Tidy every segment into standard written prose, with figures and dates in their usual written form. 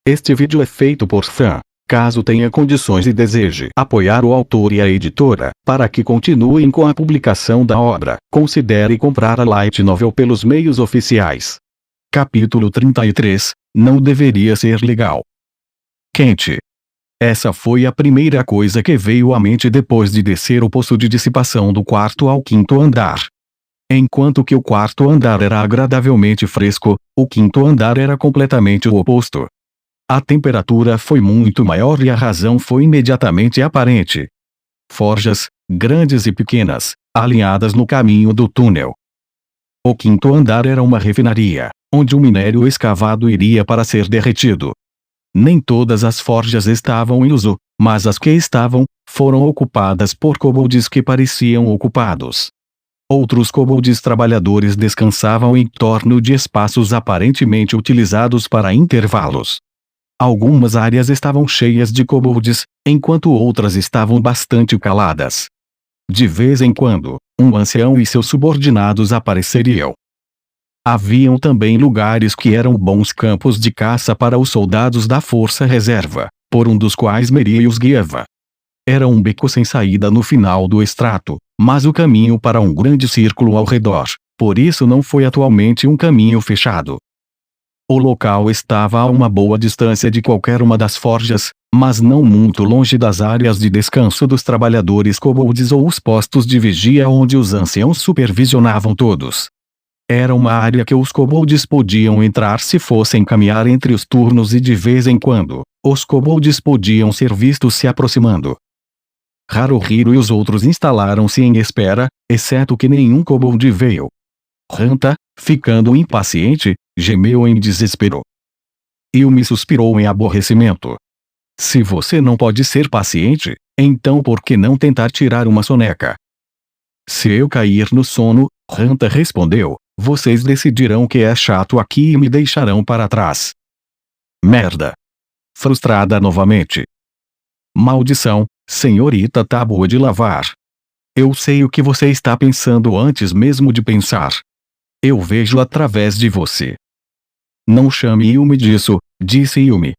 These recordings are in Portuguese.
Este vídeo é feito por fã. Caso tenha condições e deseje apoiar o autor e a editora, para que continuem com a publicação da obra, considere comprar a Light Novel pelos meios oficiais. Capítulo 33 – Não deveria ser legal. Quente. Essa foi a primeira coisa que veio à mente depois de descer o poço de dissipação do quarto ao quinto andar. Enquanto que o quarto andar era agradavelmente fresco, o quinto andar era completamente o oposto. A temperatura foi muito maior e a razão foi imediatamente aparente. Forjas, grandes e pequenas, alinhadas no caminho do túnel. O quinto andar era uma refinaria, onde o minério escavado iria para ser derretido. Nem todas as forjas estavam em uso, mas as que estavam, foram ocupadas por kobolds que pareciam ocupados. Outros kobolds trabalhadores descansavam em torno de espaços aparentemente utilizados para intervalos. Algumas áreas estavam cheias de kobolds, enquanto outras estavam bastante caladas. De vez em quando, um ancião e seus subordinados apareceriam. Haviam também lugares que eram bons campos de caça para os soldados da Força Reserva, por um dos quais Mary os guiava. Era um beco sem saída no final do extrato, mas o caminho para um grande círculo ao redor, por isso não foi atualmente um caminho fechado. O local estava a uma boa distância de qualquer uma das forjas, mas não muito longe das áreas de descanso dos trabalhadores kobolds ou os postos de vigia onde os anciãos supervisionavam todos. Era uma área que os kobolds podiam entrar se fossem caminhar entre os turnos e de vez em quando, os kobolds podiam ser vistos se aproximando. Haruhiro e os outros instalaram-se em espera, exceto que nenhum kobold veio. Hanta, ficando impaciente, gemeu em desespero. Yumi suspirou em aborrecimento. Se você não pode ser paciente, então por que não tentar tirar uma soneca? Se eu cair no sono, Hanta respondeu, vocês decidirão que é chato aqui e me deixarão para trás. Merda. Frustrada novamente. Maldição, senhorita Tábua de Lavar. Eu sei o que você está pensando antes mesmo de pensar. Eu vejo através de você. Não chame Yumi disso, disse Yumi.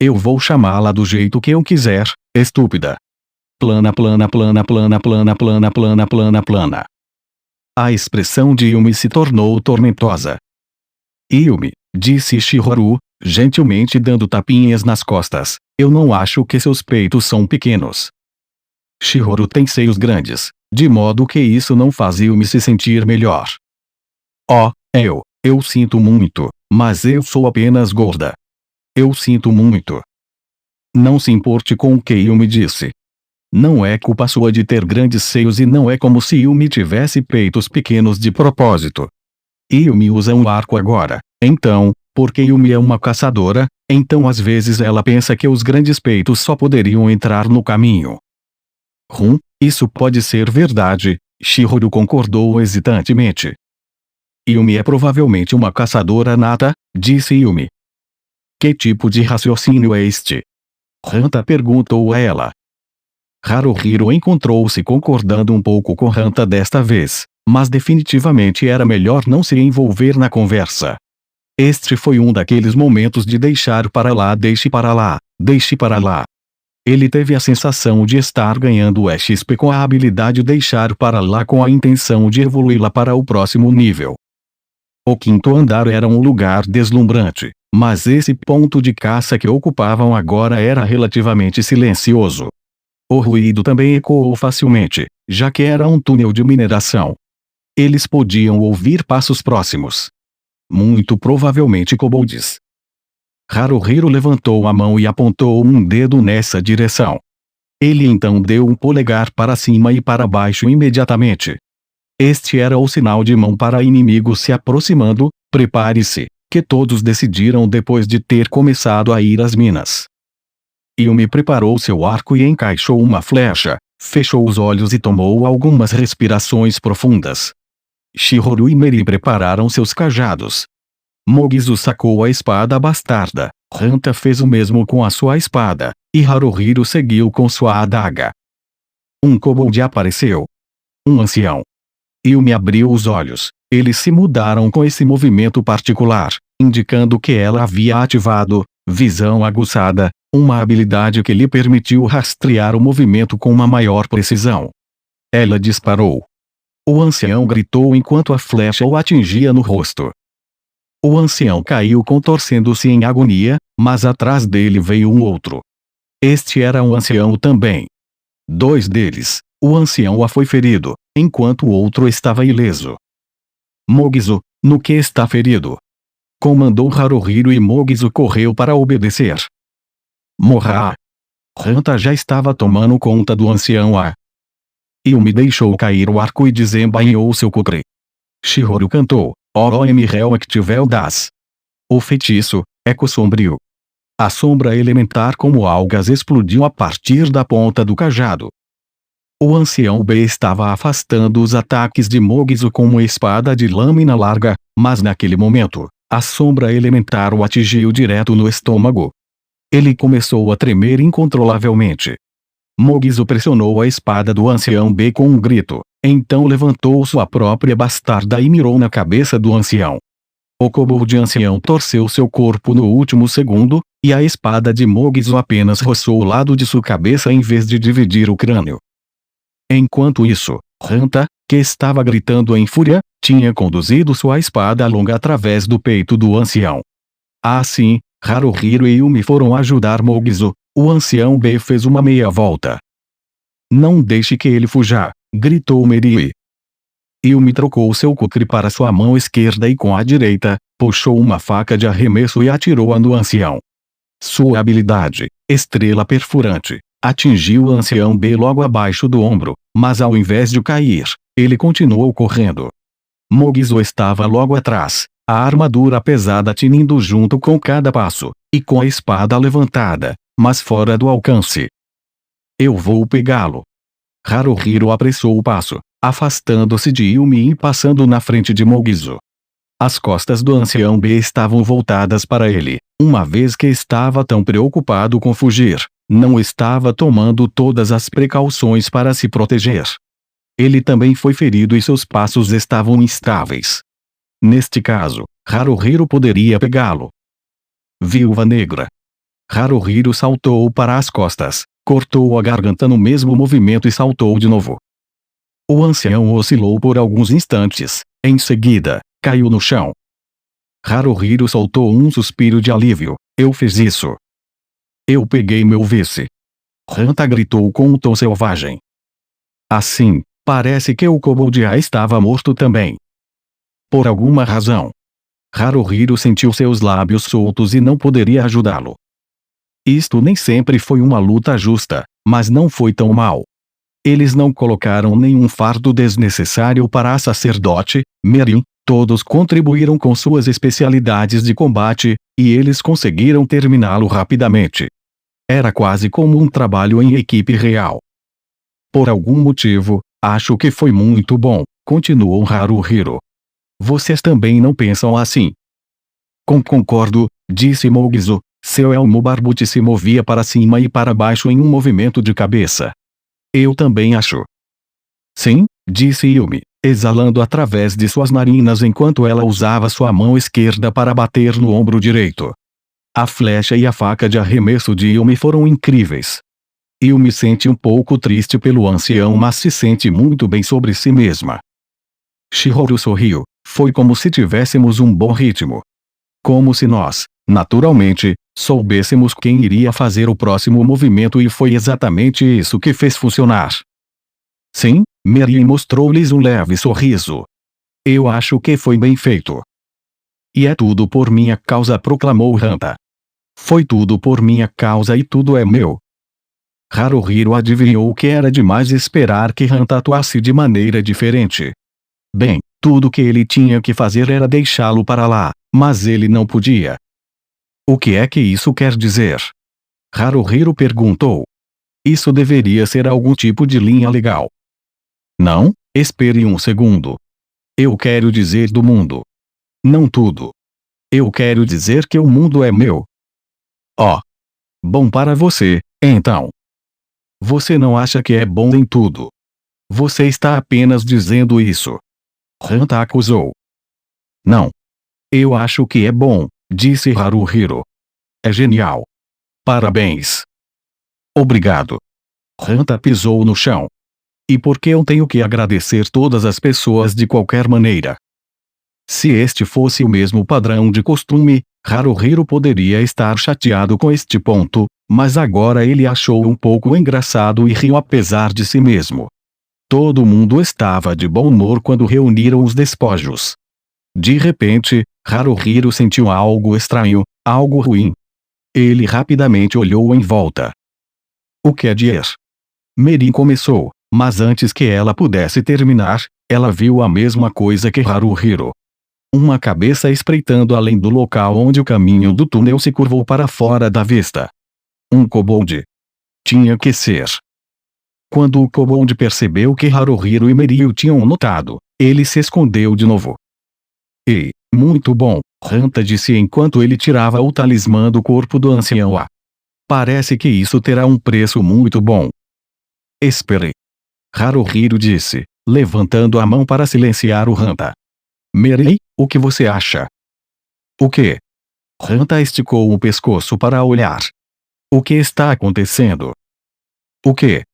Eu vou chamá-la do jeito que eu quiser, estúpida. Plana plana plana plana plana plana plana plana plana. A expressão de Yumi se tornou tormentosa. Yumi, disse Shihoru, gentilmente dando tapinhas nas costas, eu não acho que seus peitos são pequenos. Shihoru tem seios grandes, de modo que isso não faz Yumi se sentir melhor. Oh, eu sinto muito, mas eu sou apenas gorda. Eu sinto muito. Não se importe com o que Yumi disse. Não é culpa sua de ter grandes seios e não é como se Yumi tivesse peitos pequenos de propósito. Yumi usa um arco agora, então, porque Yumi é uma caçadora, então às vezes ela pensa que os grandes peitos só poderiam entrar no caminho. Isso pode ser verdade, Shihoru concordou hesitantemente. Yumi é provavelmente uma caçadora nata, disse Yumi. Que tipo de raciocínio é este? Hanta perguntou a ela. Haruhiro encontrou-se concordando um pouco com Hanta desta vez, mas definitivamente era melhor não se envolver na conversa. Este foi um daqueles momentos de deixar para lá, deixe para lá, deixe para lá. Ele teve a sensação de estar ganhando o XP com a habilidade deixar para lá com a intenção de evoluí-la para o próximo nível. O quinto andar era um lugar deslumbrante, mas esse ponto de caça que ocupavam agora era relativamente silencioso. O ruído também ecoou facilmente, já que era um túnel de mineração. Eles podiam ouvir passos próximos. Muito provavelmente kobolds. Haruhiro levantou a mão e apontou um dedo nessa direção. Ele então deu um polegar para cima e para baixo imediatamente. Este era o sinal de mão para inimigos se aproximando, prepare-se, que todos decidiram depois de ter começado a ir às minas. Yumi preparou seu arco e encaixou uma flecha, fechou os olhos e tomou algumas respirações profundas. Shihoru e Mary prepararam seus cajados. Mogizu sacou a espada bastarda, Hanta fez o mesmo com a sua espada, e Haruhiro seguiu com sua adaga. Um kobold apareceu. Um ancião. Yumi abriu os olhos. Eles se mudaram com esse movimento particular, indicando que ela havia ativado Visão aguçada, uma habilidade que lhe permitiu rastrear o movimento com uma maior precisão. Ela disparou. O ancião gritou enquanto a flecha o atingia no rosto. O ancião caiu contorcendo-se em agonia, mas atrás dele veio um outro. Este era um ancião também. 2 deles. O ancião foi ferido, enquanto o outro estava ileso. Mogizo, no que está ferido? Comandou Haruhiro e Mogizo correu para obedecer. Morra! Hanta já estava tomando conta do ancião Yumi deixou cair o arco e desembainhou seu kukri. Chihoro cantou, Oroemi Reactivel das. O feitiço, eco sombrio. A sombra elementar como algas explodiu a partir da ponta do cajado. O ancião B estava afastando os ataques de Mogizo com uma espada de lâmina larga, mas naquele momento, a sombra elementar o atingiu direto no estômago. Ele começou a tremer incontrolavelmente. Mogizo pressionou a espada do ancião B com um grito, então levantou sua própria bastarda e mirou na cabeça do ancião. O kobold ancião torceu seu corpo no último segundo, e a espada de Mogizo apenas roçou o lado de sua cabeça em vez de dividir o crânio. Enquanto isso, Hanta, que estava gritando em fúria, tinha conduzido sua espada longa através do peito do ancião. Assim, Haruhiro e Yumi foram ajudar Mogizo. O ancião B fez uma meia volta. Não deixe que ele fuja, gritou Merii. Yumi trocou seu kukri para sua mão esquerda e com a direita, puxou uma faca de arremesso e atirou-a no ancião. Sua habilidade, Estrela Perfurante, atingiu o ancião B logo abaixo do ombro, mas ao invés de cair, ele continuou correndo. Mogizo estava logo atrás, a armadura pesada tinindo junto com cada passo, e com a espada levantada, mas fora do alcance. Eu vou pegá-lo. Haruhiro apressou o passo, afastando-se de Yumi e passando na frente de Mogizo. As costas do ancião B estavam voltadas para ele, uma vez que estava tão preocupado com fugir, não estava tomando todas as precauções para se proteger. Ele também foi ferido e seus passos estavam instáveis. Neste caso, Haruhiro poderia pegá-lo. Viúva Negra. Haruhiro saltou para as costas, cortou a garganta no mesmo movimento e saltou de novo. O ancião oscilou por alguns instantes, em seguida, caiu no chão. Haruhiro soltou um suspiro de alívio. Eu fiz isso. Eu peguei meu vice. Hanta gritou com um tom selvagem. Assim, parece que o kobold já estava morto também. Por alguma razão. Haruhiro sentiu seus lábios soltos e não poderia ajudá-lo. Isto nem sempre foi uma luta justa, mas não foi tão mal. Eles não colocaram nenhum fardo desnecessário para a sacerdote, Merin, todos contribuíram com suas especialidades de combate, e eles conseguiram terminá-lo rapidamente. Era quase como um trabalho em equipe real. Por algum motivo, acho que foi muito bom, continuou Haruhiro. Vocês também não pensam assim? Concordo, disse Mogizo. Seu elmo barbudo se movia para cima e para baixo em um movimento de cabeça. Eu também acho. Sim, disse Yumi, exalando através de suas narinas enquanto ela usava sua mão esquerda para bater no ombro direito. A flecha e a faca de arremesso de Yumi foram incríveis. Yumi sente um pouco triste pelo ancião, mas se sente muito bem sobre si mesma. Chihoro sorriu. Foi como se tivéssemos um bom ritmo. Como se nós, naturalmente, soubéssemos quem iria fazer o próximo movimento, e foi exatamente isso que fez funcionar. Sim, Merin mostrou-lhes um leve sorriso. Eu acho que foi bem feito. E é tudo por minha causa, proclamou Hanta. Foi tudo por minha causa e tudo é meu. Haruhiro adivinhou que era demais esperar que Hanta atuasse de maneira diferente. Bem, tudo que ele tinha que fazer era deixá-lo para lá, mas ele não podia. O que é que isso quer dizer? Haruhiro perguntou. Isso deveria ser algum tipo de linha legal. Não, espere um segundo. Eu quero dizer do mundo. Não tudo. Eu quero dizer que o mundo é meu. Oh. Bom para você, então. Você não acha que é bom em tudo. Você está apenas dizendo isso. Hanta acusou. Não. Eu acho que é bom, disse Haruhiro. É genial. Parabéns. Obrigado. Hanta pisou no chão. E por que eu tenho que agradecer todas as pessoas de qualquer maneira? Se este fosse o mesmo padrão de costume, Haruhiro poderia estar chateado com este ponto, mas agora ele achou um pouco engraçado e riu apesar de si mesmo. Todo mundo estava de bom humor quando reuniram os despojos. De repente, Haruhiro sentiu algo estranho, algo ruim. Ele rapidamente olhou em volta. O que é dizer? Merin começou, mas antes que ela pudesse terminar, ela viu a mesma coisa que Haruhiro. Uma cabeça espreitando além do local onde o caminho do túnel se curvou para fora da vista. Um kobold. Tinha que ser. Quando o kobold percebeu que Haruhiro e Merin o tinham notado, ele se escondeu de novo. Ei, muito bom, Hanta disse enquanto ele tirava o talismã do corpo do ancião. Parece que isso terá um preço muito bom. Espere. Haruhiro disse, levantando a mão para silenciar o Hanta. Merin, o que você acha? O quê? Hanta esticou o pescoço para olhar. O que está acontecendo? O quê?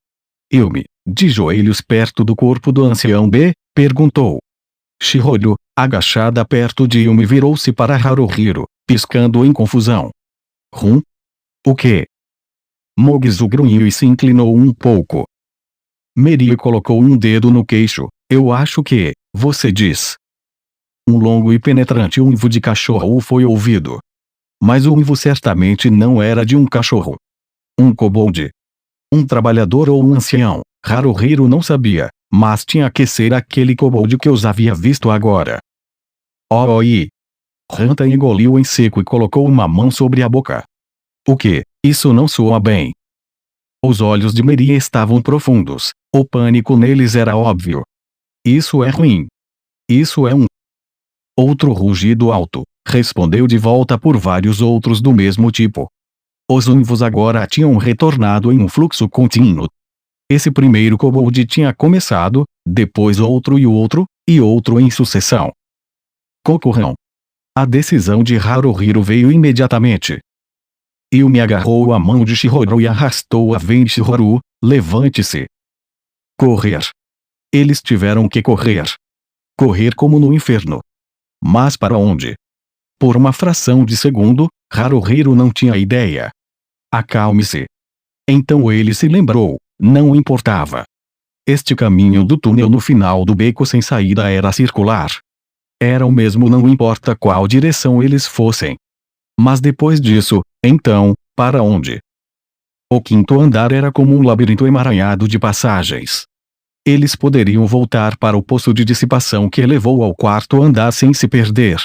Yumi, de joelhos perto do corpo do ancião B, perguntou. Chihiro, agachada perto de Yumi, virou-se para Haruhiro, piscando em confusão. O quê? Mogizu grunhiu e se inclinou um pouco. Merin colocou um dedo no queixo. Eu acho que, você diz. Um longo e penetrante uivo de cachorro foi ouvido. Mas o uivo certamente não era de um cachorro. Um kobold. Um trabalhador ou um ancião, Haruhiro não sabia, mas tinha que ser aquele kobold que os havia visto agora. Oi! Hanta engoliu em seco e colocou uma mão sobre a boca. O que? Isso não soa bem. Os olhos de Merin estavam profundos, o pânico neles era óbvio. Isso é ruim. Isso é um... Outro rugido alto, respondeu de volta por vários outros do mesmo tipo. Os uivos agora tinham retornado em um fluxo contínuo. Esse primeiro kobold tinha começado, depois outro e outro em sucessão. Concorrão. A decisão de Haruhiro veio imediatamente. Yumi agarrou a mão de Chihiro e arrastou-a. Vem Chihiro, levante-se. Correr. Eles tiveram que correr. Correr como no inferno. Mas para onde? Por uma fração de segundo, Haruhiro não tinha ideia. Acalme-se. Então ele se lembrou, não importava. Este caminho do túnel no final do beco sem saída era circular. Era o mesmo, não importa qual direção eles fossem. Mas depois disso, então, para onde? O quinto andar era como um labirinto emaranhado de passagens. Eles poderiam voltar para o poço de dissipação que levou ao quarto andar sem se perder.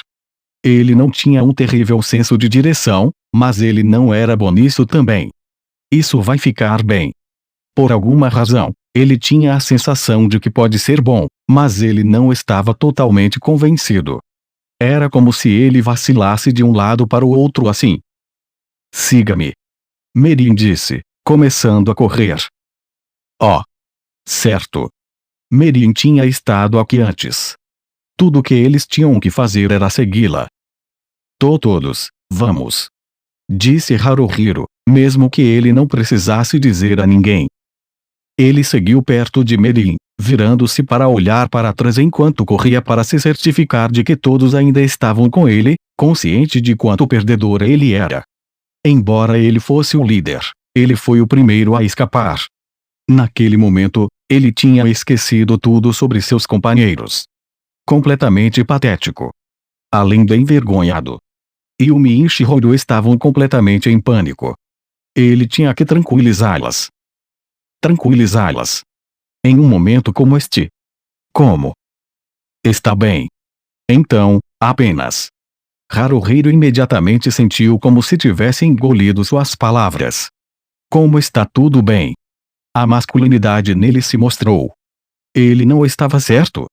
Ele não tinha um terrível senso de direção, mas ele não era bom nisso também. Isso vai ficar bem. Por alguma razão, ele tinha a sensação de que pode ser bom, mas ele não estava totalmente convencido. Era como se ele vacilasse de um lado para o outro assim. Siga-me. Merin disse, começando a correr. Oh. Certo. Merin tinha estado aqui antes. Tudo o que eles tinham que fazer era segui-la. Todos, vamos. Disse Haruhiro, mesmo que ele não precisasse dizer a ninguém. Ele seguiu perto de Merin, virando-se para olhar para trás enquanto corria para se certificar de que todos ainda estavam com ele, consciente de quanto perdedor ele era. Embora ele fosse o líder, ele foi o primeiro a escapar. Naquele momento, ele tinha esquecido tudo sobre seus companheiros. Completamente patético. Além de envergonhado. Yumi e Chihiro estavam completamente em pânico. Ele tinha que tranquilizá-las. Tranquilizá-las. Em um momento como este. Como? Está bem. Então, apenas. Haruhiro imediatamente sentiu como se tivesse engolido suas palavras. Como está tudo bem? A masculinidade nele se mostrou. Ele não estava certo.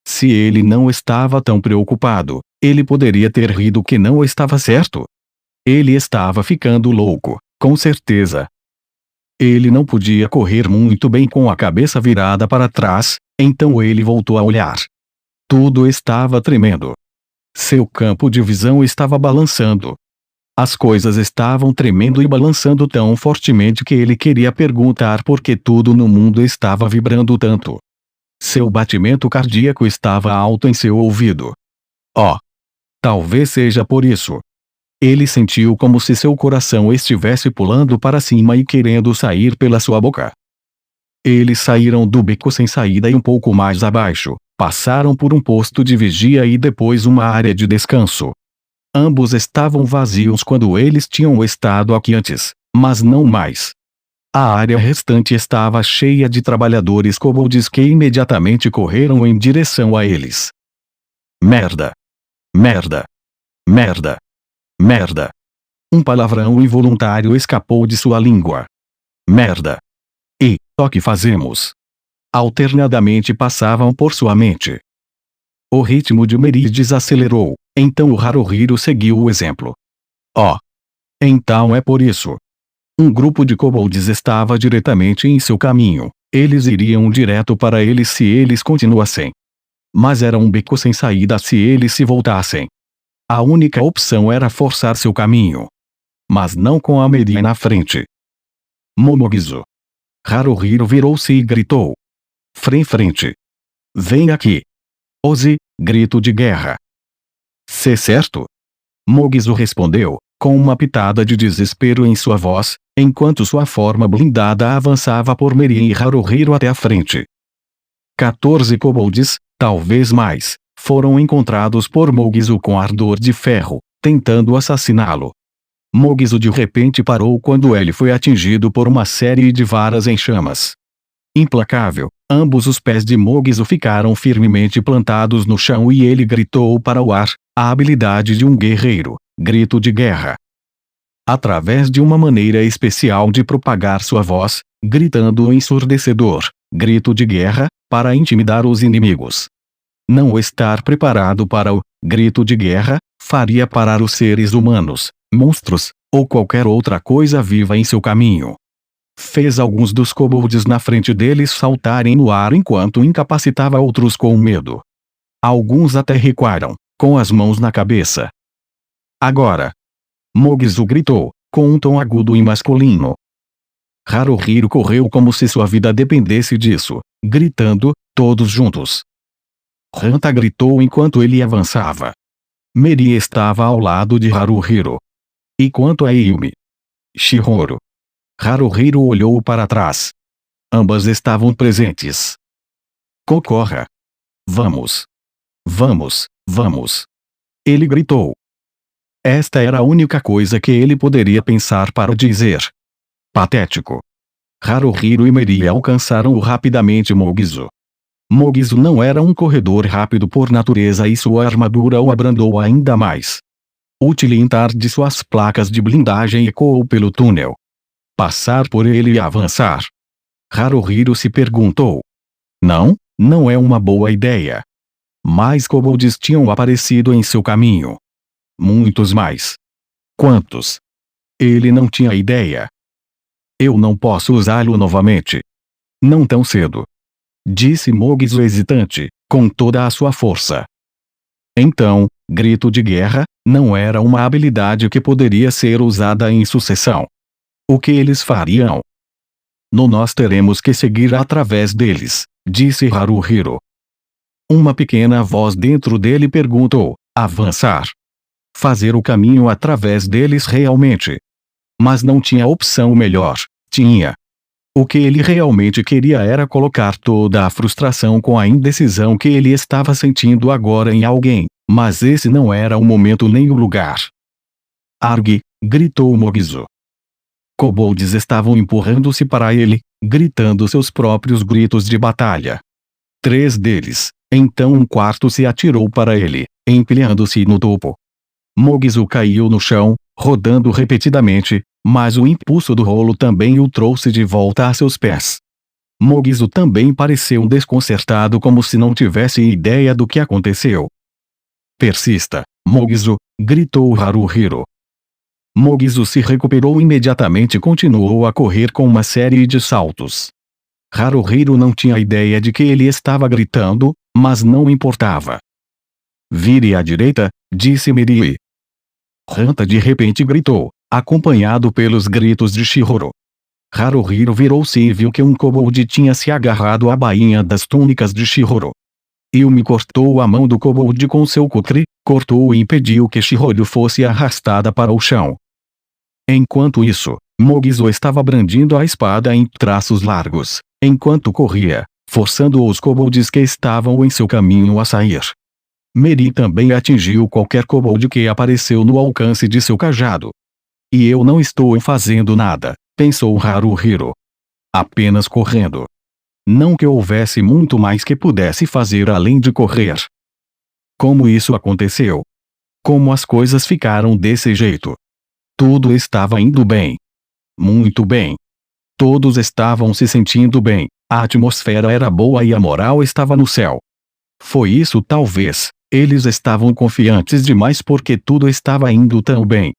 Se ele não estava tão preocupado, ele poderia ter rido que não estava certo. Ele estava ficando louco, com certeza. Ele não podia correr muito bem com a cabeça virada para trás, então ele voltou a olhar. Tudo estava tremendo. Seu campo de visão estava balançando. As coisas estavam tremendo e balançando tão fortemente que ele queria perguntar por que tudo no mundo estava vibrando tanto. Seu batimento cardíaco estava alto em seu ouvido. Oh! Talvez seja por isso. Ele sentiu como se seu coração estivesse pulando para cima e querendo sair pela sua boca. Eles saíram do beco sem saída e um pouco mais abaixo, passaram por um posto de vigia e depois uma área de descanso. Ambos estavam vazios quando eles tinham estado aqui antes, mas não mais. A área restante estava cheia de trabalhadores kobolds que imediatamente correram em direção a eles. Merda! Merda! Merda! Merda! Um palavrão involuntário escapou de sua língua. Merda! E, o que fazemos? Alternadamente passavam por sua mente. O ritmo de Mary desacelerou, então o Haruhiro seguiu o exemplo. Oh! Então é por isso. Um grupo de kobolds estava diretamente em seu caminho, eles iriam direto para eles se eles continuassem. Mas era um beco sem saída se eles se voltassem. A única opção era forçar seu caminho. Mas não com a Mary na frente. Momogizo. Haruhiro virou-se e gritou. Frente. Vem aqui. Ozzy, grito de guerra. "Cê certo?" Mogizo respondeu, com uma pitada de desespero em sua voz, enquanto sua forma blindada avançava por Mary e Haruhiro até a frente. 14 kobolds, talvez mais, foram encontrados por Mogizo com ardor de ferro, tentando assassiná-lo. Mogizo de repente parou quando ele foi atingido por uma série de varas em chamas. Implacável, ambos os pés de Mogizo ficaram firmemente plantados no chão e ele gritou para o ar, a habilidade de um guerreiro, grito de guerra. Através de uma maneira especial de propagar sua voz, gritando ensurdecedor, grito de guerra, para intimidar os inimigos. Não estar preparado para o grito de guerra faria parar os seres humanos, monstros, ou qualquer outra coisa viva em seu caminho. Fez alguns dos kobolds na frente deles saltarem no ar enquanto incapacitava outros com medo. Alguns até recuaram, com as mãos na cabeça. Agora! Mogizo gritou, com um tom agudo e masculino. Haruhiro correu como se sua vida dependesse disso, gritando, todos juntos. Hanta gritou enquanto ele avançava. Mary estava ao lado de Haruhiro. E quanto a Yumi? Shihoro. Haruhiro olhou para trás. Ambas estavam presentes. Concorra. Vamos. Vamos. Ele gritou. Esta era a única coisa que ele poderia pensar para dizer. Patético. Haruhiro e Mary alcançaram rapidamente Mogizo. Mogizo não era um corredor rápido por natureza e sua armadura o abrandou ainda mais. O tilintar de suas placas de blindagem ecoou pelo túnel. Passar por ele e avançar. Haruhiro se perguntou. Não é uma boa ideia. Mais kobolds tinham aparecido em seu caminho. Muitos mais. Quantos? Ele não tinha ideia. Eu não posso usá-lo novamente. Não tão cedo. Disse Mogizo hesitante, com toda a sua força. Então, grito de guerra, não era uma habilidade que poderia ser usada em sucessão. O que eles fariam? Nós teremos que seguir através deles, disse Haruhiro. Uma pequena voz dentro dele perguntou, avançar. Fazer o caminho através deles realmente. Mas não tinha opção melhor, tinha. O que ele realmente queria era colocar toda a frustração com a indecisão que ele estava sentindo agora em alguém, mas esse não era o momento nem o lugar. Arg! Gritou Mogizo. Kobolds estavam empurrando-se para ele, gritando seus próprios gritos de batalha. 3 deles, então um quarto se atirou para ele, empilhando-se no topo. Mogizo caiu no chão, rodando repetidamente, mas o impulso do rolo também o trouxe de volta a seus pés. Mogizo também pareceu desconcertado como se não tivesse ideia do que aconteceu. Persista, Mogizo, gritou Haruhiro. Mogizo se recuperou imediatamente e continuou a correr com uma série de saltos. Haruhiro não tinha ideia de que ele estava gritando, mas não importava. Vire à direita, disse Miri. Hanta de repente gritou, acompanhado pelos gritos de Chihiro. Haruhiro virou-se e viu que um kobold tinha se agarrado à bainha das túnicas de Chihiro. Yumi cortou a mão do kobold com seu kukri, cortou e impediu que Chihiro fosse arrastada para o chão. Enquanto isso, Mogizo estava brandindo a espada em traços largos, enquanto corria, forçando os kobolds que estavam em seu caminho a sair. Meri também atingiu qualquer kobold que apareceu no alcance de seu cajado. E eu não estou fazendo nada, pensou Haruhiro. Apenas correndo. Não que houvesse muito mais que pudesse fazer além de correr. Como isso aconteceu? Como as coisas ficaram desse jeito? Tudo estava indo bem. Muito bem. Todos estavam se sentindo bem, a atmosfera era boa e a moral estava no céu. Foi isso talvez, eles estavam confiantes demais porque tudo estava indo tão bem.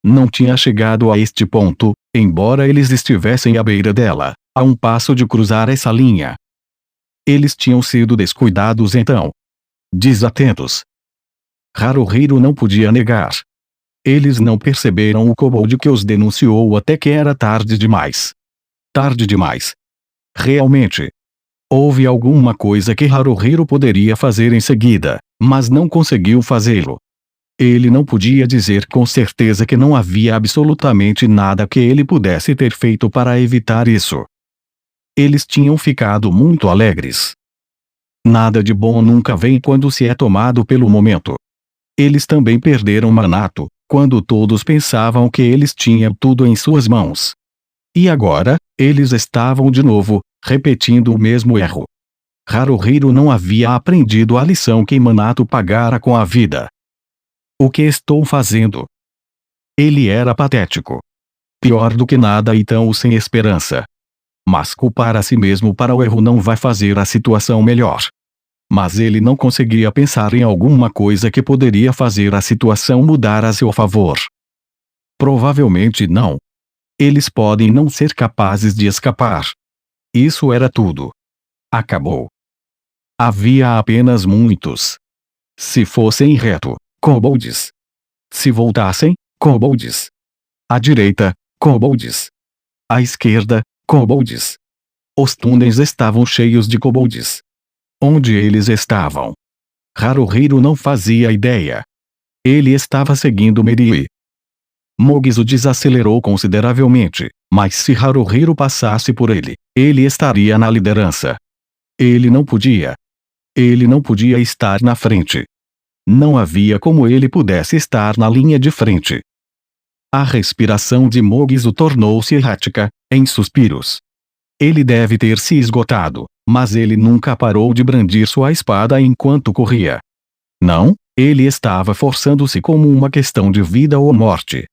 Não tinha chegado a este ponto, embora eles estivessem à beira dela, a um passo de cruzar essa linha. Eles tinham sido descuidados então. Desatentos. Haruhiro não podia negar. Eles não perceberam o kobold que os denunciou até que era tarde demais. Tarde demais. Realmente. Houve alguma coisa que Haruhiro poderia fazer em seguida, mas não conseguiu fazê-lo. Ele não podia dizer com certeza que não havia absolutamente nada que ele pudesse ter feito para evitar isso. Eles tinham ficado muito alegres. Nada de bom nunca vem quando se é tomado pelo momento. Eles também perderam Manato, quando todos pensavam que eles tinham tudo em suas mãos. E agora, eles estavam de novo, repetindo o mesmo erro. Haruhiro não havia aprendido a lição que Manato pagara com a vida. O que estou fazendo? Ele era patético. Pior do que nada e tão sem esperança. Mas culpar a si mesmo para o erro não vai fazer a situação melhor. Mas ele não conseguia pensar em alguma coisa que poderia fazer a situação mudar a seu favor. Provavelmente não. Eles podem não ser capazes de escapar. Isso era tudo. Acabou. Havia apenas muitos. Se fossem reto, kobolds. Se voltassem, kobolds. À direita, kobolds. À esquerda, kobolds. Os túneis estavam cheios de kobolds. Onde eles estavam? Haruhiro não fazia ideia. Ele estava seguindo Merii. Mogizo desacelerou consideravelmente, mas se Haruhiro passasse por ele, ele estaria na liderança. Ele não podia. Ele não podia estar na frente. Não havia como ele pudesse estar na linha de frente. A respiração de Mogizo tornou-se errática, em suspiros. Ele deve ter se esgotado, mas ele nunca parou de brandir sua espada enquanto corria. Não, ele estava forçando-se como uma questão de vida ou morte.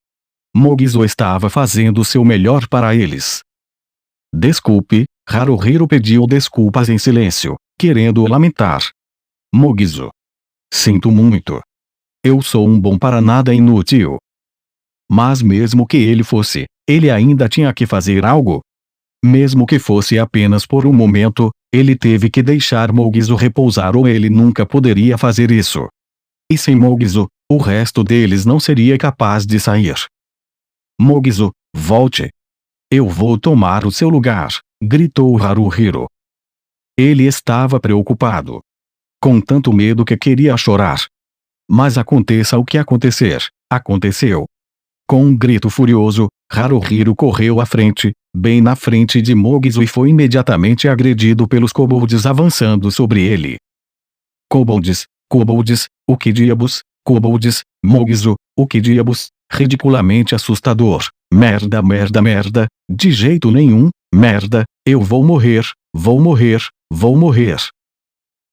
Mogizo estava fazendo seu melhor para eles. Desculpe, Haruhiro pediu desculpas em silêncio, querendo lamentar. Mogizo. Sinto muito. Eu sou um bom para nada inútil. Mas mesmo que ele fosse, ele ainda tinha que fazer algo. Mesmo que fosse apenas por um momento, ele teve que deixar Mogizo repousar ou ele nunca poderia fazer isso. E sem Mogizo, o resto deles não seria capaz de sair. Mogizo, volte. Eu vou tomar o seu lugar, gritou Haruhiro. Ele estava preocupado. Com tanto medo que queria chorar. Mas aconteça o que acontecer, aconteceu. Com um grito furioso, Haruhiro correu à frente, bem na frente de Mogizo e foi imediatamente agredido pelos kobolds avançando sobre ele. Kobolds, kobolds, o que diabos, kobolds, Mogizo, o que diabos, ridiculamente assustador, merda merda merda, de jeito nenhum, merda, eu vou morrer, vou morrer, vou morrer.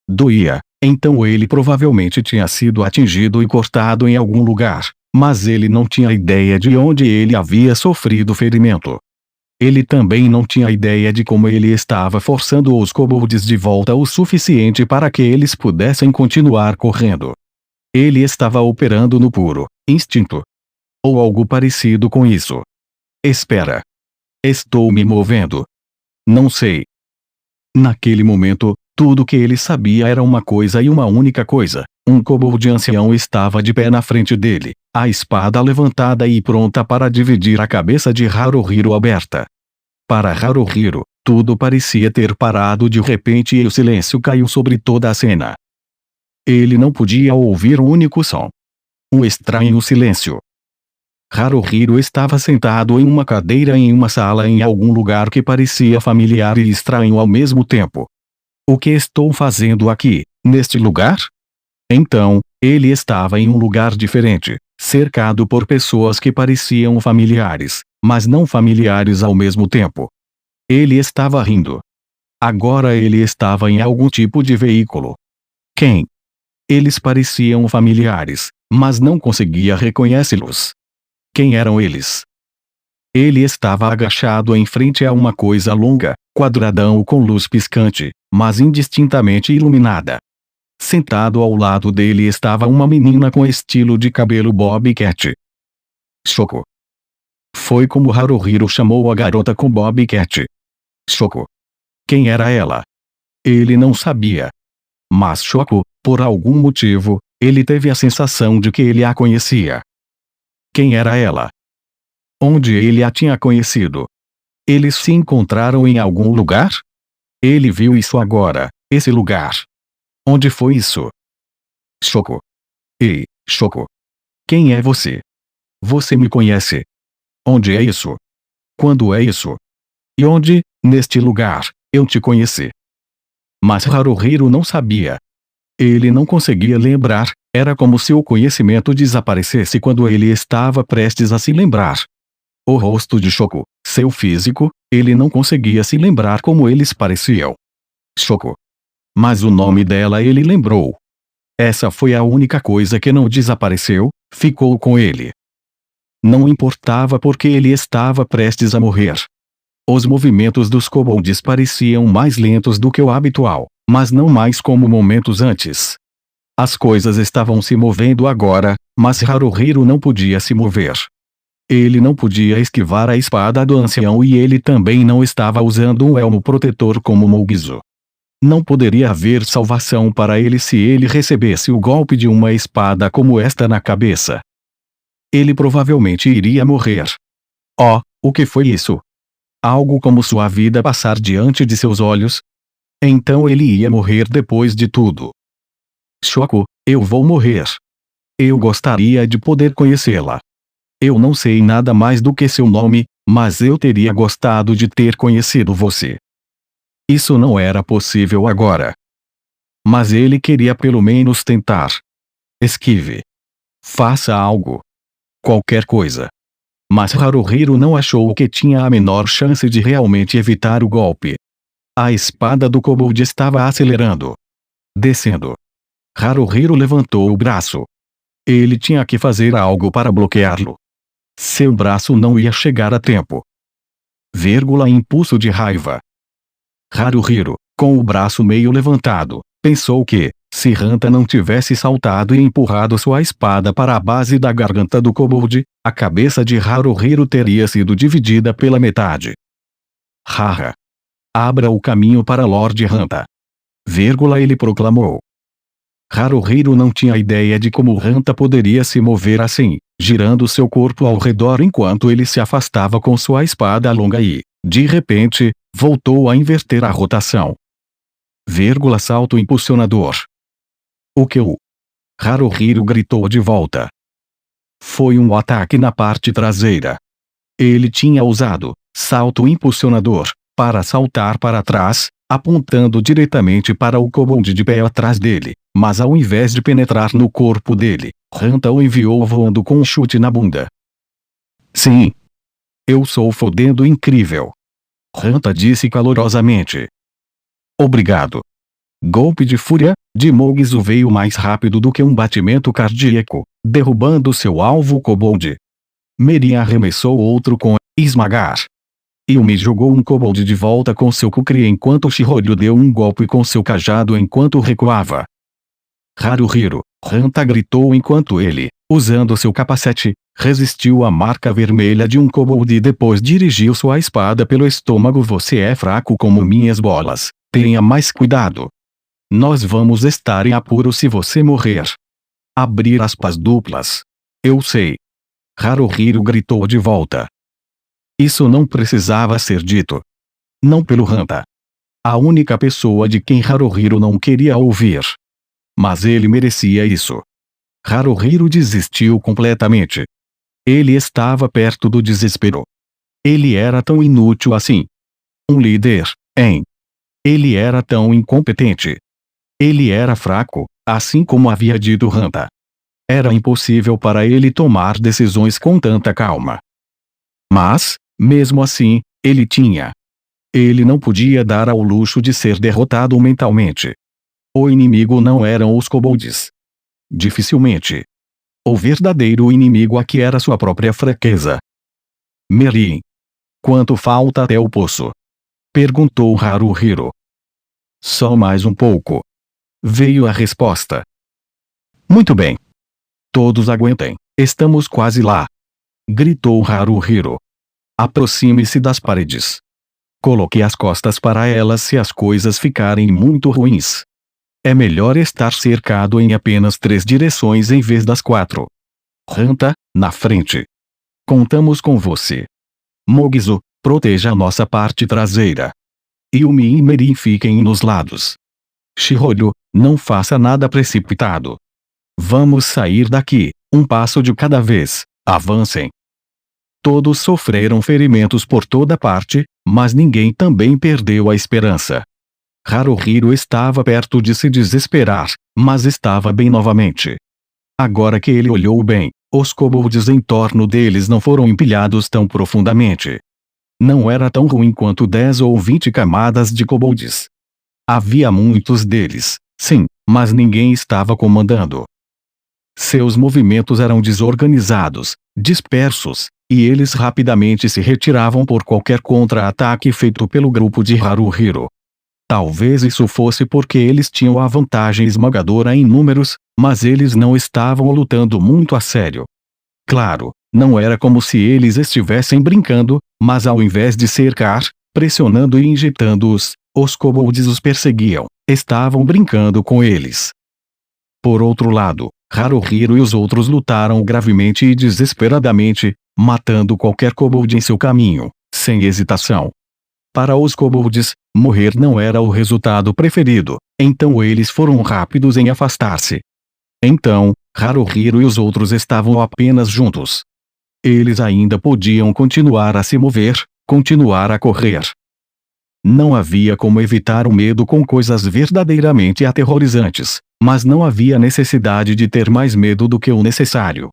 Doía, então ele provavelmente tinha sido atingido e cortado em algum lugar, mas ele não tinha ideia de onde ele havia sofrido ferimento. Ele também não tinha ideia de como ele estava forçando os kobolds de volta o suficiente para que eles pudessem continuar correndo. Ele estava operando no puro instinto. Ou algo parecido com isso. Espera. Estou me movendo. Não sei. Naquele momento, tudo que ele sabia era uma coisa e uma única coisa. Um kobold ancião estava de pé na frente dele, a espada levantada e pronta para dividir a cabeça de Haruhiro aberta. Para Haruhiro, tudo parecia ter parado de repente e o silêncio caiu sobre toda a cena. Ele não podia ouvir um único som. Um estranho silêncio. Haruhiro estava sentado em uma cadeira em uma sala em algum lugar que parecia familiar e estranho ao mesmo tempo. O que estou fazendo aqui, neste lugar? Então, ele estava em um lugar diferente, cercado por pessoas que pareciam familiares, mas não familiares ao mesmo tempo. Ele estava rindo. Agora ele estava em algum tipo de veículo. Quem? Eles pareciam familiares, mas não conseguia reconhecê-los. Quem eram eles? Ele estava agachado em frente a uma coisa longa, quadradão com luz piscante, mas indistintamente iluminada. Sentado ao lado dele estava uma menina com estilo de cabelo bobcat. Shoko. Foi como Haruhiro chamou a garota com bobcat. Shoko. Quem era ela? Ele não sabia. Mas Shoko, por algum motivo, ele teve a sensação de que ele a conhecia. Quem era ela? Onde ele a tinha conhecido? Eles se encontraram em algum lugar? Ele viu isso agora, esse lugar. Onde foi isso? Shoko. Ei, Shoko. Quem é você? Você me conhece? Onde é isso? Quando é isso? E onde, neste lugar, eu te conheci? Mas Haruhiro não sabia. Ele não conseguia lembrar, era como se o conhecimento desaparecesse quando ele estava prestes a se lembrar. O rosto de Shoko, seu físico, ele não conseguia se lembrar como eles pareciam. Shoko. Mas o nome dela ele lembrou. Essa foi a única coisa que não desapareceu, ficou com ele. Não importava porque ele estava prestes a morrer. Os movimentos dos kobolds pareciam mais lentos do que o habitual, mas não mais como momentos antes. As coisas estavam se movendo agora, mas Haruhiro não podia se mover. Ele não podia esquivar a espada do ancião e ele também não estava usando um elmo protetor como Mugizo. Não poderia haver salvação para ele se ele recebesse o golpe de uma espada como esta na cabeça. Ele provavelmente iria morrer. Oh, o que foi isso? Algo como sua vida passar diante de seus olhos? Então ele ia morrer depois de tudo. Shoko, eu vou morrer. Eu gostaria de poder conhecê-la. Eu não sei nada mais do que seu nome, mas eu teria gostado de ter conhecido você. Isso não era possível agora. Mas ele queria pelo menos tentar. Esquive. Faça algo. Qualquer coisa. Mas Haruhiro não achou que tinha a menor chance de realmente evitar o golpe. A espada do kobold estava acelerando. Descendo. Haruhiro levantou o braço. Ele tinha que fazer algo para bloqueá-lo. Seu braço não ia chegar a tempo. Impulso de raiva. Haruhiro, com o braço meio levantado, pensou que, se Hanta não tivesse saltado e empurrado sua espada para a base da garganta do kobold, a cabeça de Haruhiro teria sido dividida pela metade. Haha! Abra o caminho para Lord Hanta. Ele proclamou. Haruhiro não tinha ideia de como Hanta poderia se mover assim, girando seu corpo ao redor enquanto ele se afastava com sua espada longa e, de repente, voltou a inverter a rotação. Salto impulsionador. O que o? Haruhiro gritou de volta. Foi um ataque na parte traseira. Ele tinha usado salto impulsionador para saltar para trás, apontando diretamente para o kobold de pé atrás dele, mas ao invés de penetrar no corpo dele, Hanta o enviou voando com um chute na bunda. Sim. Eu sou fodendo incrível. Hanta disse calorosamente. Obrigado. Golpe de fúria de Mugizo veio mais rápido do que um batimento cardíaco, derrubando seu alvo kobold. Merin arremessou outro com esmagar. Yumi jogou um kobold de volta com seu kukri enquanto Shihoryu deu um golpe com seu cajado enquanto recuava. Haruhiro, Hanta gritou enquanto ele, usando seu capacete, resistiu à marca vermelha de um kobold e depois dirigiu sua espada pelo estômago. Você é fraco como minhas bolas, tenha mais cuidado. Nós vamos estar em apuro se você morrer. Abrir aspas duplas. Eu sei. Haruhiro gritou de volta. Isso não precisava ser dito. Não pelo Hanta. A única pessoa de quem Haruhiro não queria ouvir. Mas ele merecia isso. Haruhiro desistiu completamente. Ele estava perto do desespero. Ele era tão inútil assim. Um líder, hein? Ele era tão incompetente. Ele era fraco, assim como havia dito Hanta. Era impossível para ele tomar decisões com tanta calma. Mas, mesmo assim, ele tinha. Ele não podia dar ao luxo de ser derrotado mentalmente. O inimigo não eram os kobolds. Dificilmente. O verdadeiro inimigo aqui era sua própria fraqueza. Merin. Quanto falta até o poço? Perguntou Haruhiro. Só mais um pouco. Veio a resposta. Muito bem. Todos aguentem, estamos quase lá. Gritou Haruhiro. Aproxime-se das paredes. Coloque as costas para elas se as coisas ficarem muito ruins. É melhor estar cercado em apenas 3 direções em vez das 4. Hanta, na frente. Contamos com você. Mogizu, proteja a nossa parte traseira. Yumi e Merin fiquem nos lados. Shihoro, não faça nada precipitado. Vamos sair daqui, um passo de cada vez, avancem. Todos sofreram ferimentos por toda parte, mas ninguém também perdeu a esperança. Haruhiro estava perto de se desesperar, mas estava bem novamente. Agora que ele olhou bem, os kobolds em torno deles não foram empilhados tão profundamente. Não era tão ruim quanto 10 ou 20 camadas de kobolds. Havia muitos deles, sim, mas ninguém estava comandando. Seus movimentos eram desorganizados, dispersos, e eles rapidamente se retiravam por qualquer contra-ataque feito pelo grupo de Haruhiro. Talvez isso fosse porque eles tinham a vantagem esmagadora em números, mas eles não estavam lutando muito a sério. Claro, não era como se eles estivessem brincando, mas ao invés de cercar, pressionando e injetando-os, os kobolds os perseguiam, estavam brincando com eles. Por outro lado, Haruhiro e os outros lutaram gravemente e desesperadamente, matando qualquer kobold em seu caminho, sem hesitação. Para os kobolds, morrer não era o resultado preferido, então eles foram rápidos em afastar-se. Então, Haruhiro e os outros estavam apenas juntos. Eles ainda podiam continuar a se mover, continuar a correr. Não havia como evitar o medo com coisas verdadeiramente aterrorizantes, mas não havia necessidade de ter mais medo do que o necessário.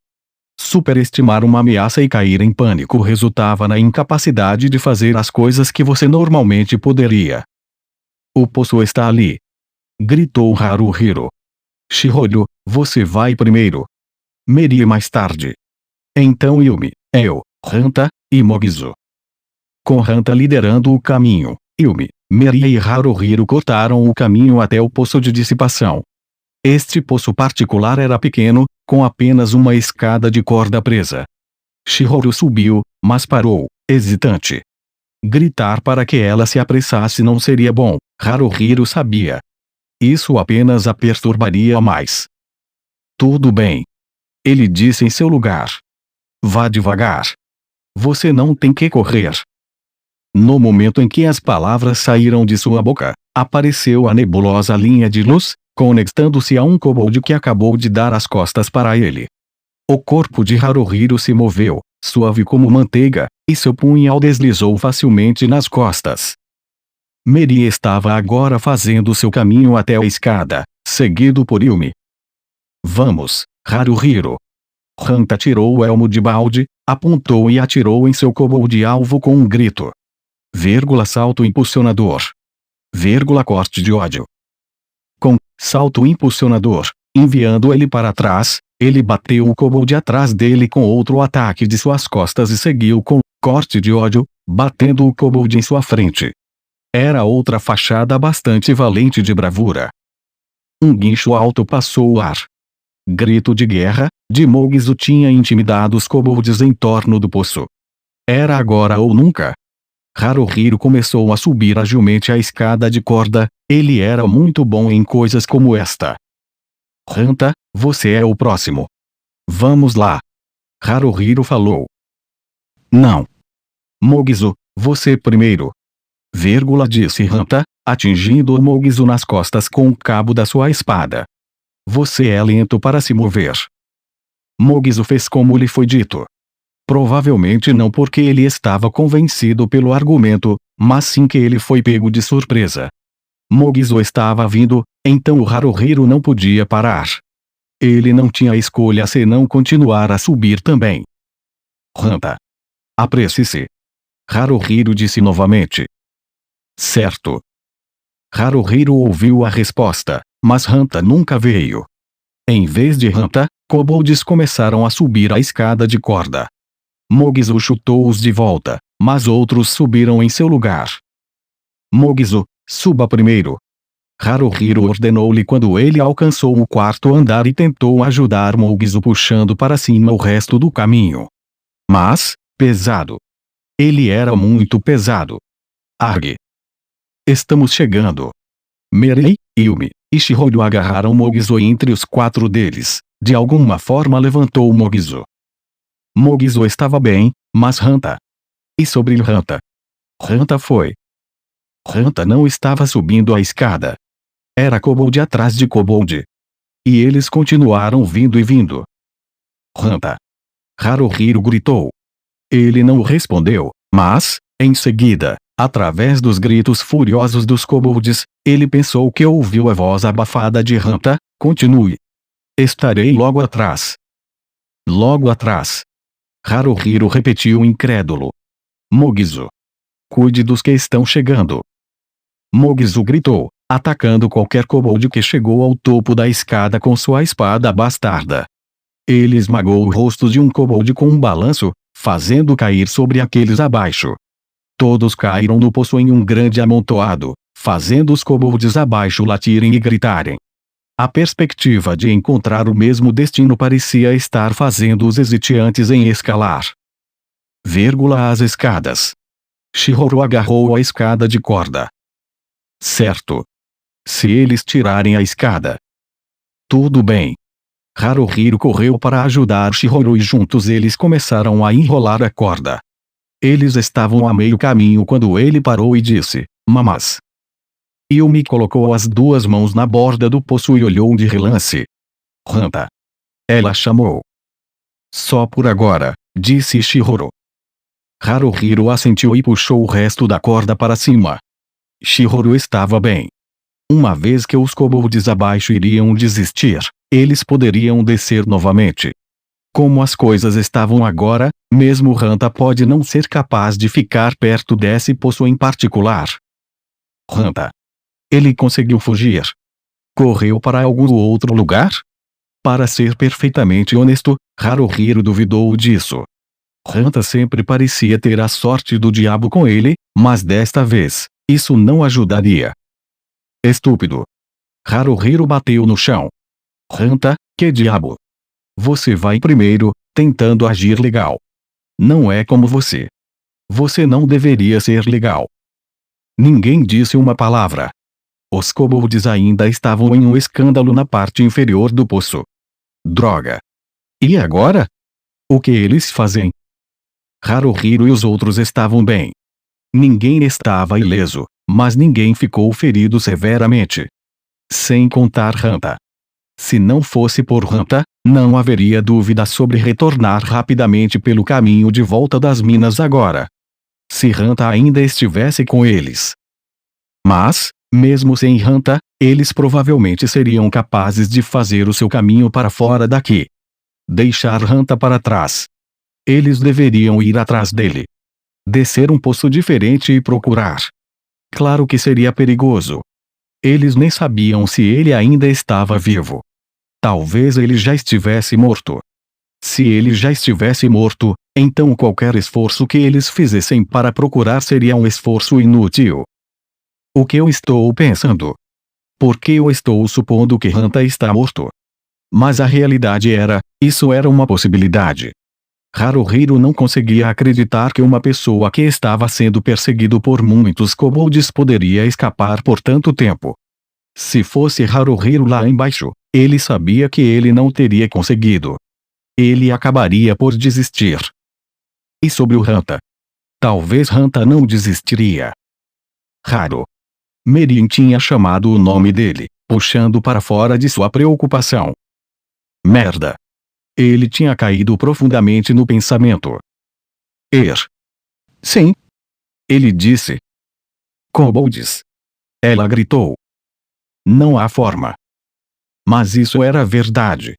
Superestimar uma ameaça e cair em pânico resultava na incapacidade de fazer as coisas que você normalmente poderia. O poço está ali. Gritou Haruhiro. Shihoro, você vai primeiro. Merin mais tarde. Então Yumi, eu, Hanta, e Mogizu. Com Hanta liderando o caminho, Yumi, Merin e Haruhiro cortaram o caminho até o poço de dissipação. Este poço particular era pequeno, com apenas uma escada de corda presa. Shihoro subiu, mas parou, hesitante. Gritar para que ela se apressasse não seria bom, Haruhiro sabia. Isso apenas a perturbaria mais. Tudo bem. Ele disse em seu lugar. Vá devagar. Você não tem que correr. No momento em que as palavras saíram de sua boca, apareceu a nebulosa linha de luz, conectando-se a um kobold que acabou de dar as costas para ele. O corpo de Haruhiro se moveu, suave como manteiga, e seu punhal deslizou facilmente nas costas. Merin estava agora fazendo seu caminho até a escada, seguido por Yumi. Vamos, Haruhiro. Hanta tirou o elmo de balde, apontou e atirou em seu kobold alvo com um grito. Salto impulsionador. Corte de ódio. Com salto impulsionador, enviando ele para trás, ele bateu o kobold atrás dele com outro ataque de suas costas e seguiu com corte de ódio, batendo o kobold em sua frente. Era outra fachada bastante valente de bravura. Um guincho alto passou o ar. Grito de guerra, de Mogizu tinha intimidado os kobolds em torno do poço. Era agora ou nunca. Haruhiro começou a subir agilmente a escada de corda, ele era muito bom em coisas como esta. Hanta, você é o próximo. Vamos lá. Haruhiro falou. Não. Mogizo, você primeiro. Disse Hanta, atingindo Mogizo nas costas com o cabo da sua espada. Você é lento para se mover. Mogizo fez como lhe foi dito. Provavelmente não porque ele estava convencido pelo argumento, mas sim que ele foi pego de surpresa. Mogizo estava vindo, então o Haruhiro não podia parar. Ele não tinha escolha senão continuar a subir também. Hanta. Apresse-se. Haruhiro disse novamente. Certo. Haruhiro ouviu a resposta, mas Hanta nunca veio. Em vez de Hanta, kobolds começaram a subir a escada de corda. Mogizo chutou-os de volta, mas outros subiram em seu lugar. Mogizo, suba primeiro. Haruhiro ordenou-lhe quando ele alcançou o quarto andar e tentou ajudar Mogizo puxando para cima o resto do caminho. Mas, pesado. Ele era muito pesado. Argue. Estamos chegando. Merei, Yumi e Shihoro agarraram Mogizo entre os quatro deles. De alguma forma levantou Mogizo. Mogizo estava bem, mas Hanta. E sobre Hanta? Hanta foi. Hanta não estava subindo a escada. Era kobold atrás de kobold. E eles continuaram vindo e vindo. Hanta. Haruhiro gritou. Ele não respondeu, mas, em seguida, através dos gritos furiosos dos kobolds, ele pensou que ouviu a voz abafada de Hanta. Continue. Estarei logo atrás. Logo atrás. Haruhiro repetiu incrédulo. Mogizo. Cuide dos que estão chegando. Mogizo gritou, atacando qualquer kobold que chegou ao topo da escada com sua espada bastarda. Ele esmagou o rosto de um kobold com um balanço, fazendo cair sobre aqueles abaixo. Todos caíram no poço em um grande amontoado, fazendo os kobolds abaixo latirem e gritarem. A perspectiva de encontrar o mesmo destino parecia estar fazendo-os hesitantes em escalar. As escadas. Shihoro agarrou a escada de corda. Certo. Se eles tirarem a escada. Tudo bem. Haruhiro correu para ajudar Shihoro e juntos eles começaram a enrolar a corda. Eles estavam a meio caminho quando ele parou e disse, Mamas. Yumi colocou as duas mãos na borda do poço e olhou de relance. Hanta. Ela chamou. Só por agora, disse Shihoro. Haruhiro assentiu e puxou o resto da corda para cima. Shihoro estava bem. Uma vez que os kobolds abaixo iriam desistir, eles poderiam descer novamente. Como as coisas estavam agora, mesmo Hanta pode não ser capaz de ficar perto desse poço em particular. Hanta. Ele conseguiu fugir. Correu para algum outro lugar? Para ser perfeitamente honesto, Haruhiro duvidou disso. Hanta sempre parecia ter a sorte do diabo com ele, mas desta vez, isso não ajudaria. Estúpido. Haruhiro bateu no chão. Hanta, que diabo? Você vai primeiro, tentando agir legal. Não é como você. Você não deveria ser legal. Ninguém disse uma palavra. Os kobolds ainda estavam em um escândalo na parte inferior do poço. Droga. E agora? O que eles fazem? Haruhiro e os outros estavam bem. Ninguém estava ileso, mas ninguém ficou ferido severamente. Sem contar Hanta. Se não fosse por Hanta, não haveria dúvida sobre retornar rapidamente pelo caminho de volta das minas agora. Se Hanta ainda estivesse com eles. Mas, mesmo sem Hanta, eles provavelmente seriam capazes de fazer o seu caminho para fora daqui. Deixar Hanta para trás. Eles deveriam ir atrás dele. Descer um poço diferente e procurar. Claro que seria perigoso. Eles nem sabiam se ele ainda estava vivo. Talvez ele já estivesse morto. Se ele já estivesse morto, então qualquer esforço que eles fizessem para procurar seria um esforço inútil. O que eu estou pensando? Por que eu estou supondo que Hanta está morto? Mas a realidade era, isso era uma possibilidade. Haruhiro não conseguia acreditar que uma pessoa que estava sendo perseguido por muitos kobolds poderia escapar por tanto tempo. Se fosse Haruhiro lá embaixo, ele sabia que ele não teria conseguido. ele acabaria por desistir. E sobre o Hanta? Talvez Hanta não desistiria. Haru. Mirin tinha chamado o nome dele, puxando para fora de sua preocupação. Merda. Ele tinha caído profundamente no pensamento. Sim. Ele disse. Kobolds. Ela gritou. Não há forma. Mas isso era verdade.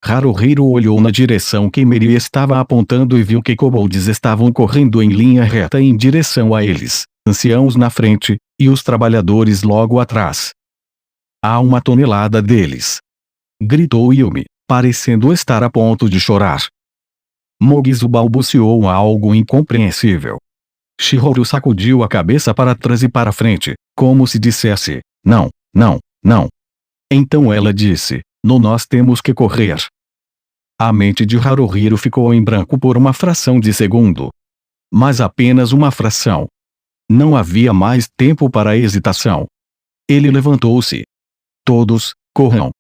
Haruhiro olhou na direção que Miri estava apontando e viu que kobolds estavam correndo em linha reta em direção a eles, anciãos na frente, e os trabalhadores logo atrás. Há uma tonelada deles. Gritou Yumi, parecendo estar a ponto de chorar. Mogizu balbuciou algo incompreensível. Chihiro sacudiu a cabeça para trás e para frente, como se dissesse, não, não, não. Então ela disse, nós temos que correr. A mente de Haruhiro ficou em branco por uma fração de segundo. Mas apenas uma fração. Não havia mais tempo para hesitação. Ele levantou-se. Todos, corram.